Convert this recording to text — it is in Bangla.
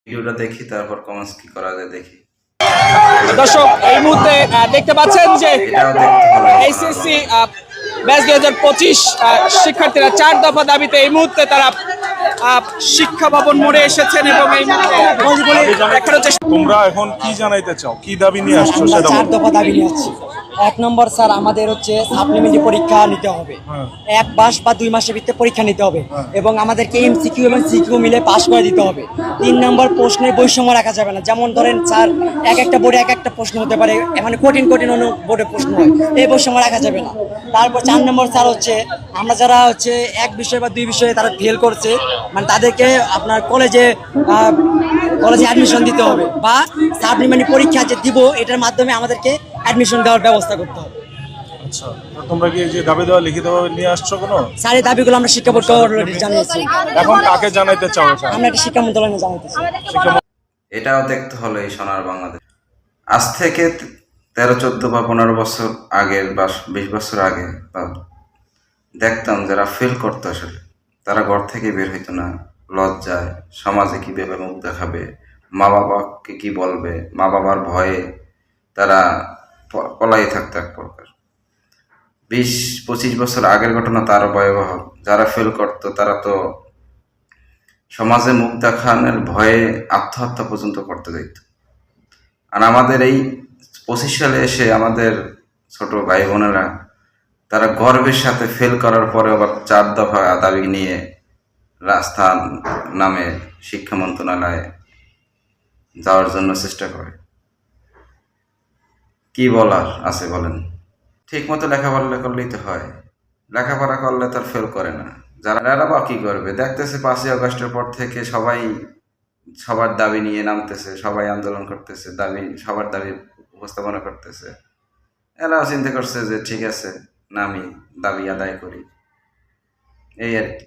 ভিডিওটা দেখি, তারপর কমেন্টস কি করা যায় দেখি। দর্শক এই মুহূর্তে দেখতে পাচ্ছেন যে এটাও দেখতে ভালো। এইচএসসি ব্যাচ 2025 শিক্ষার্থীরা 4 দফা দাবিতে এই মুহূর্তে তারা শিক্ষা ভবন মোড়ে এসেছেন এবং এই মুহূর্তে তোমরা এখন কি জানাইতে চাও, কি দাবি নিয়ে আসছো? আমরা সেটা 4 দফা দাবি নিয়ে আসছি। 1 নম্বর স্যার, আমাদের হচ্ছে সাপ্লিমেন্টারি পরীক্ষা নিতে হবে। 1 মাস বা 2 মাসের ভিতরে পরীক্ষা নিতে হবে এবং আমাদেরকে এমসিকিউ এবং সিকিউ মিলে পাস করে দিতে হবে। 3 নম্বর, প্রশ্নের বৈষম্য রাখা যাবে না। যেমন ধরেন স্যার, এক একটা বোর্ডে এক একটা প্রশ্ন হতে পারে, মানে কঠিন কঠিন অন্য বোর্ডে প্রশ্ন হয়, এই বৈষম্য রাখা যাবে না। তারপর 4 নম্বর স্যার হচ্ছে আমরা যারা হচ্ছে 1 বিষয় বা 2 বিষয়ে তারা ফেল করছে, মানে তাদেরকে আপনার কলেজে অ্যাডমিশন দিতে হবে বা সাপ্লিমেন্টারি পরীক্ষা যে দিব এটার মাধ্যমে আমাদেরকে অ্যাডমিশন দেওয়ার ব্যবস্থা করতে হবে। আচ্ছা, তো তোমরা কি এই যে দাবি দেওয়া লিখিতভাবে নিয়ে আসছো কোনো? স্যার, এই দাবিগুলো আমরা শিক্ষা বোর্ডকে অলরেডি জানিয়েছি। এখন কাকে জানাইতে চাও এটা? আমরা একটা শিক্ষা মন্ত্রণালয়ে জানাতেছি। এটাও দেখতে হলো এই সোনার বাংলাদেশ। আজ থেকে 13-14 বা 15 বছর আগের বা 20 বছর আগে বা দেখতাম যারা ফেল করতো আসলে তারা ঘর থেকে বের হইতো না, লজ্জায়, সমাজে কীভাবে মুখ দেখাবে, মা বাবাকে কি বলবে, মা বাবার ভয়ে তারা পলাই থাকতো এক প্রকার। 20-25 বছর আগের ঘটনা তারও ভয়াবহ। যারা ফেল করতো তারা তো সমাজে মুখ দেখানোর ভয়ে আত্মহত্যা পর্যন্ত করতে দিত। আর আমাদের এই 25 সালে এসে আমাদের ছোট ভাই বোনেরা তারা গর্বের সাথে ফেল করার পরে আবার 4 দফা দাবি নিয়ে রাস্তা নামে শিক্ষা মন্ত্রণালয়ে যাওয়ার জন্য চেষ্টা করে। কি বলার আছে বলেন? ঠিক মতো লেখাপড়া করলেই তো হয়, লেখাপড়া করলে তার ফেল করে না। যারা বা কি করবে? দেখতেছে 5ই আগস্টের পর থেকে সবাই সবার দাবি নিয়ে নামতেছে, সবাই আন্দোলন করতেছে, সবার দাবি উপস্থাপনা করতেছে। এরাও চিন্তা করছে যে ঠিক আছে, নামি দাবি আদায় করি, এই আর কি।